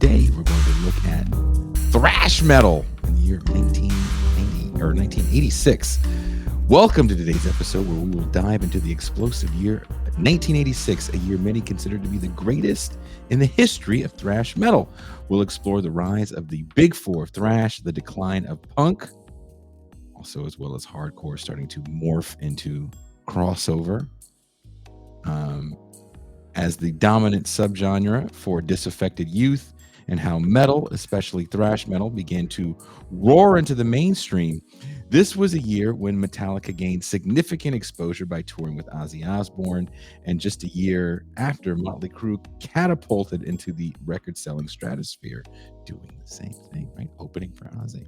today we're going to look at thrash metal in the year 1990 or 1986. Welcome to today's episode where we will dive into the explosive year 1986, a year many consider to be the greatest in the history of thrash metal. We'll explore the rise of the big four of thrash, the decline of punk, also as well as hardcore starting to morph into crossover as the dominant subgenre for disaffected youth, and how metal, especially thrash metal, began to roar into the mainstream. This was a year when Metallica gained significant exposure by touring with Ozzy Osbourne, and just a year after, Motley Crue catapulted into the record-selling stratosphere, doing the same thing, right? Opening for Ozzy.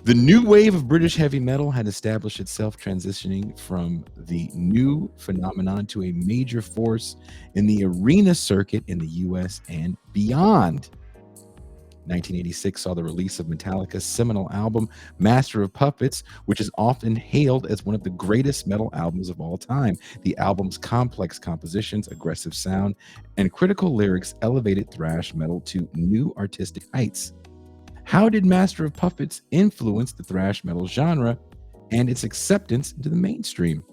The new wave of British heavy metal had established itself, transitioning from the new phenomenon to a major force in the arena circuit in the US and beyond. 1986 saw the release of Metallica's seminal album, Master of Puppets, which is often hailed as one of the greatest metal albums of all time. The album's complex compositions, aggressive sound, and critical lyrics elevated thrash metal to new artistic heights. How did Master of Puppets influence the thrash metal genre and its acceptance into the mainstream?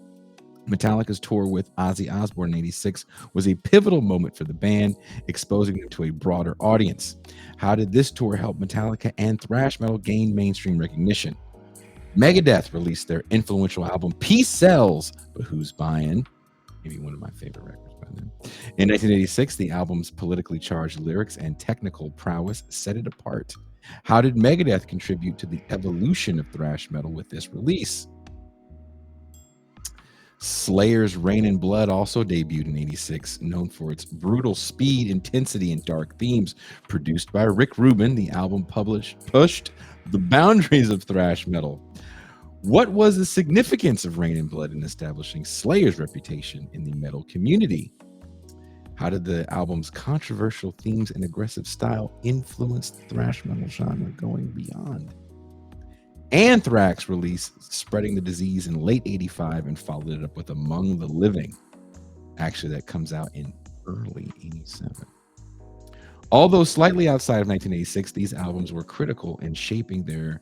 Metallica's tour with Ozzy Osbourne in 86 was a pivotal moment for the band, exposing them to a broader audience. How did this tour help Metallica and thrash metal gain mainstream recognition? Megadeth released their influential album Peace Sells, but Who's Buying? Maybe one of my favorite records by them. In 1986, the album's politically charged lyrics and technical prowess set it apart. How did Megadeth contribute to the evolution of thrash metal with this release? Slayer's Rain and Blood also debuted in 86, known for its brutal speed, intensity, and dark themes. Produced by Rick Rubin, the album pushed the boundaries of thrash metal. What was the significance of Rain and Blood in establishing Slayer's reputation in the metal community? How did the album's controversial themes and aggressive style influence the thrash metal genre going beyond? Anthrax released Spreading the Disease in late 85 and followed it up with Among the Living. Actually, that comes out in early 87. Although slightly outside of 1986, these albums were critical in shaping their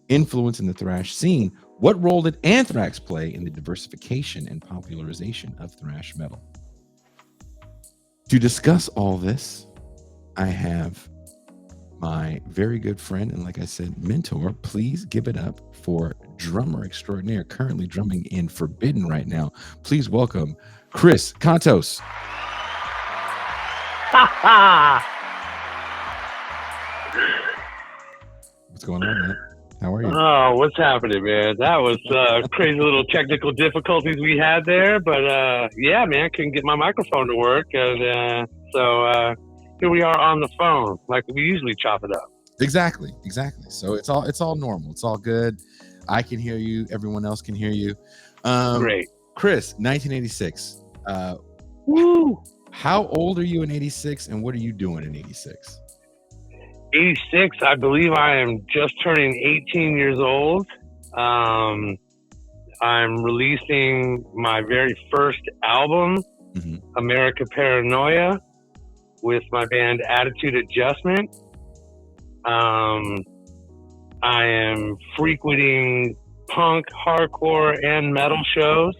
influence in the thrash scene. What role did Anthrax play in the diversification and popularization of thrash metal? To discuss all this, I have my very good friend and, like I said, mentor. Please give it up for drummer extraordinaire, currently drumming in Forbidden right now. Please welcome Chris Kontos. What's going on, man? How are you? Oh, what's happening, man? That was crazy little technical difficulties we had there, but yeah, man, I couldn't get my microphone to work, and so here we are on the phone, like we usually chop it up. Exactly. So it's all normal. It's all good. I can hear you. Everyone else can hear you. Great, Chris. 1986. Woo! How old are you in 86, and what are you doing in 86? 86, I believe I am just turning 18 years old. I'm releasing my very first album, America Paranoia, with my band Attitude Adjustment. I am frequenting punk, hardcore, and metal shows.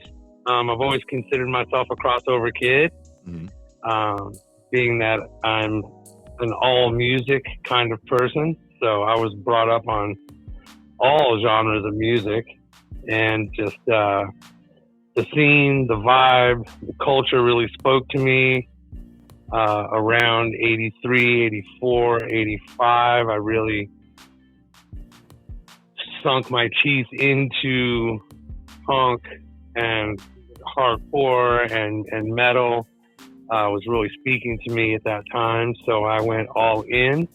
I've always considered myself a crossover kid, being that I'm an all music kind of person. So I was brought up on all genres of music, and just the scene, the vibe, the culture really spoke to me. Around 83, 84, 85, I really sunk my teeth into punk and hardcore and metal. Was really speaking to me at that time, so I went all in.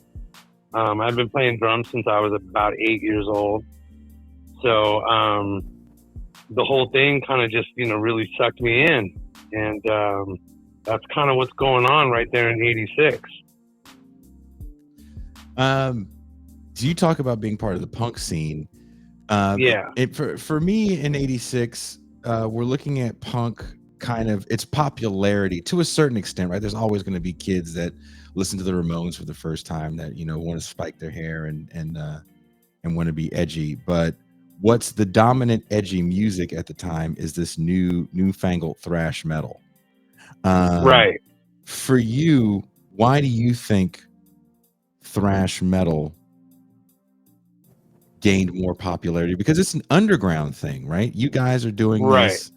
I've been playing drums since I was about 8 years old, so the whole thing kind of just really sucked me in, and that's kind of what's going on right there in 86. Do you talk about being part of the punk scene? Yeah. For me in 86, we're looking at punk kind of its popularity to a certain extent, right? There's always going to be kids that listen to the Ramones for the first time that want to spike their hair and want to be edgy. But what's the dominant edgy music at the time is this newfangled thrash metal. Right. For you, why do you think thrash metal gained more popularity? Because it's an underground thing, right? You guys are doing Right. this.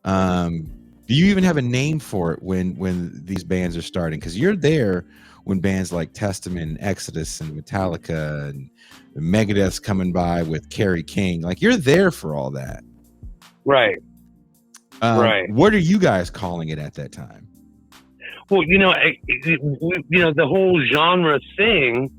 Do you even have a name for it when these bands are starting? Because you're there when bands like Testament and Exodus and Metallica and Megadeth's coming by with Kerry King. Like, you're there for all that. Right. Right. What are you guys calling it at that time? Well, the whole genre thing,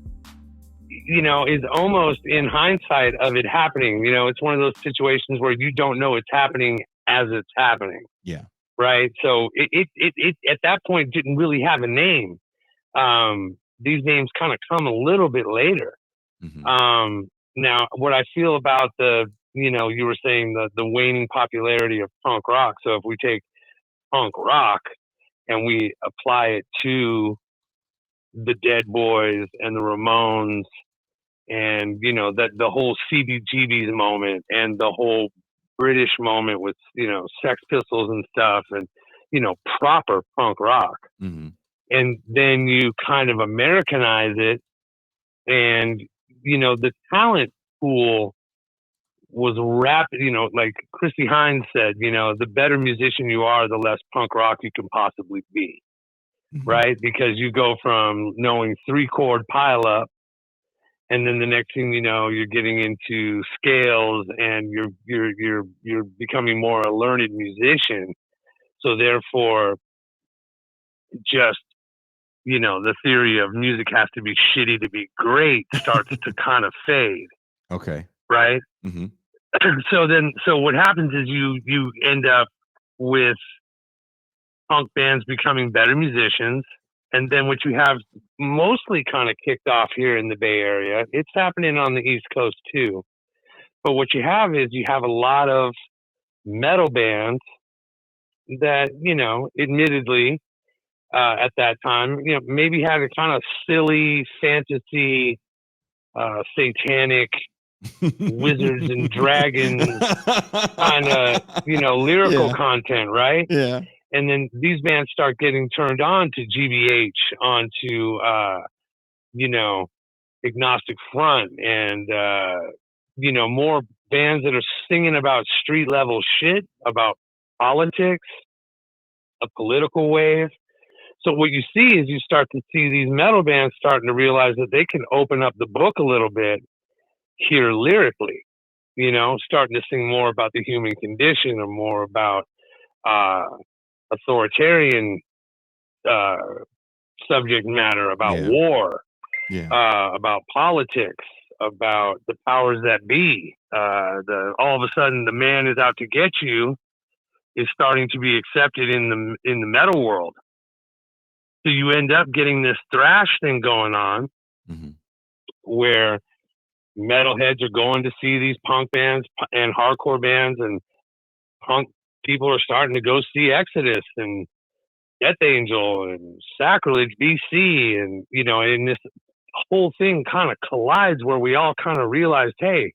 is almost in hindsight of it happening. It's one of those situations where you don't know it's happening as it's happening. Yeah. Right. So it at that point didn't really have a name. These names kind of come a little bit later. Mm-hmm. Now, what I feel about you were saying the waning popularity of punk rock. So if we take punk rock and we apply it to the Dead Boys and the Ramones and that the whole CBGB's moment and the whole British moment with Sex Pistols and stuff and proper punk rock, Mm-hmm. and then you kind of Americanize it, and the talent pool was rapid. Like Christy Hines said, the better musician you are, the less punk rock you can possibly be. Mm-hmm. Right? Because you go from knowing 3-chord pile up, and then the next thing you know, you're getting into scales, and you're becoming more a learned musician. So therefore, just the theory of music has to be shitty to be great starts to kind of fade. Okay. Right. Mm-hmm. So what happens is you end up with punk bands becoming better musicians. And then what you have mostly kind of kicked off here in the Bay Area, it's happening on the East Coast too. But what you have is you have a lot of metal bands that, admittedly, at that time, maybe had a kind of silly fantasy, satanic wizards and dragons kind of, lyrical content, right? Yeah. And then these bands start getting turned on to GBH, onto, Agnostic Front, and, more bands that are singing about street level shit, about politics, a political wave. So what you see is you start to see these metal bands starting to realize that they can open up the book a little bit here lyrically, starting to sing more about the human condition or more about authoritarian subject matter, about war, about politics, about the powers that be. All of a sudden, the man is out to get you is starting to be accepted in the metal world. So you end up getting this thrash thing going on, mm-hmm. where metalheads are going to see these punk bands and hardcore bands, and punk people are starting to go see Exodus and Death Angel and Sacrilege BC, and and this whole thing kind of collides where we all kind of realized, hey,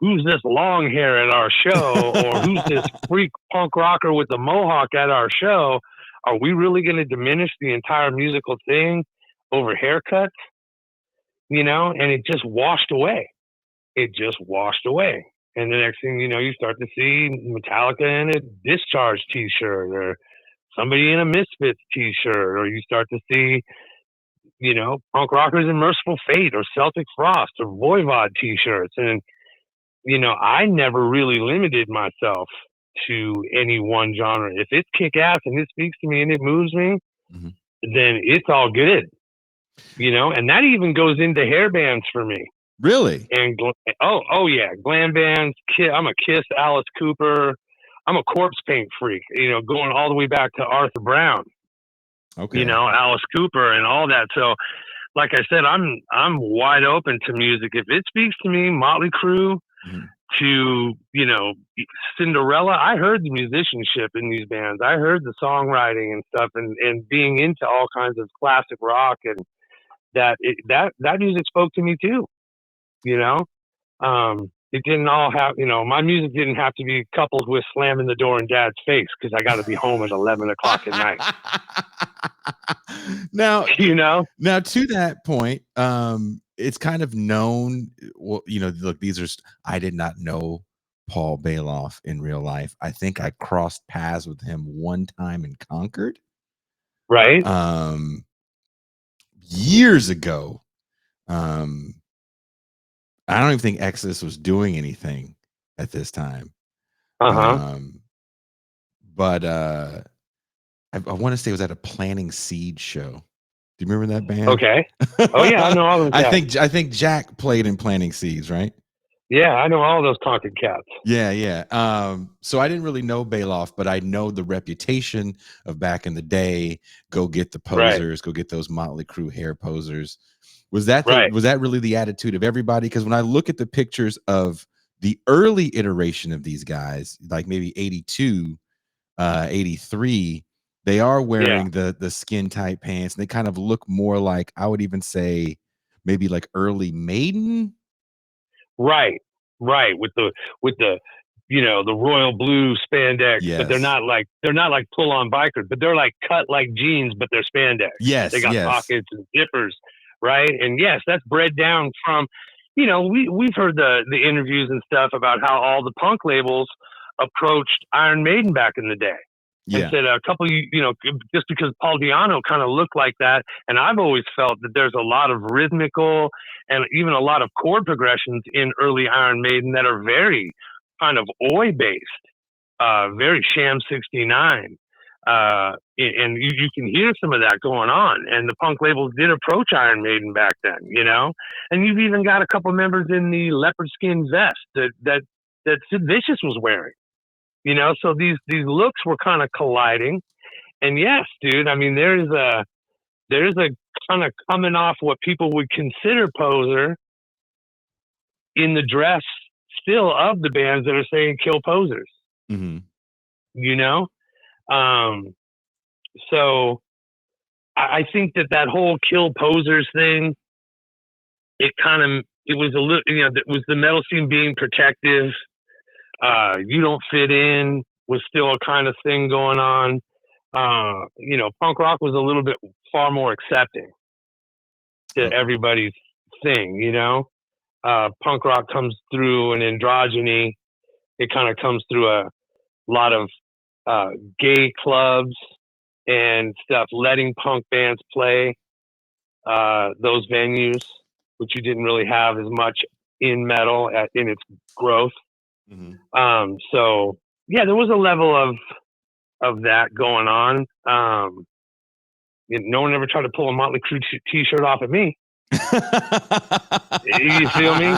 who's this long hair at our show, or who's this freak punk rocker with the mohawk at our show? Are we really going to diminish the entire musical thing over haircuts? And it just washed away. It just washed away. And the next thing you know, you start to see Metallica in a Discharge t-shirt, or somebody in a Misfits t-shirt, or you start to see, punk rockers in Merciful Fate or Celtic Frost or Voivod t-shirts. And, I never really limited myself to any one genre. If it's kick-ass and it speaks to me and it moves me, mm-hmm. then it's all good. And that even goes into hair bands for me. Really? And oh yeah, glam bands. I'm a Kiss, Alice Cooper. I'm a corpse paint freak. Going all the way back to Arthur Brown. Okay. Alice Cooper and all that. So, like I said, I'm wide open to music. If it speaks to me, Motley Crue, mm-hmm. to, you know, Cinderella. I heard the musicianship in these bands. I heard the songwriting and stuff, and being into all kinds of classic rock, and that music spoke to me too. You know, it didn't all have, you know, my music didn't have to be coupled with slamming the door in Dad's face because I got to be home at 11 o'clock at night. Now, you know, now to that point, it's kind of known. Well, you know, look, I did not know Paul Bailoff in real life. I think I crossed paths with him one time in Concord, right? Years ago. I don't even think Exodus was doing anything at this time. But I want to say it was at a Planting Seed show. Do you remember that band? Okay. Oh yeah, I know all those guys. I think Jack played in Planting Seeds, right? Yeah, I know all those Concord cats. Yeah. So I didn't really know Bailoff, but I know the reputation of back in the day. Go get the posers, go get those Motley Crue hair posers. Was that really the attitude of everybody? Because when I look at the pictures of the early iteration of these guys, like maybe 82, 83, they are wearing the skin tight pants, and they kind of look more like, I would even say, maybe like early Maiden. Right. With the you know, the royal blue spandex, but they're not like pull on bikers, but they're like cut like jeans, but they're spandex. Yes, they got pockets and zippers, right? And yes, that's bred down from, you know, we've heard the interviews and stuff about how all the punk labels approached Iron Maiden back in the day. And said a couple, you know, just because Paul Di'Anno kind of looked like that. And I've always felt that there's a lot of rhythmical and even a lot of chord progressions in early Iron Maiden that are very kind of oi based, very Sham 69. And you can hear some of that going on. And the punk labels did approach Iron Maiden back then, you know. And you've even got a couple members in the leopard skin vest that Sid Vicious was wearing. You know, so these looks were kind of colliding. And yes, dude, I mean, there's a kind of coming off what people would consider poser in the dress still of the bands that are saying kill posers. Mm-hmm. You know? So I think that whole kill posers thing, it was a little, you know, it was the metal scene being protective. You don't fit in was still a kind of thing going on. You know, punk rock was a little bit far more accepting to everybody's thing, you know. Punk rock comes through an androgyny. It kind of comes through a lot of gay clubs and stuff, letting punk bands play those venues, which you didn't really have as much in metal in its growth. Mm-hmm. So yeah, there was a level of that going on. No one ever tried to pull a Motley Crue t-shirt off at me. You feel me?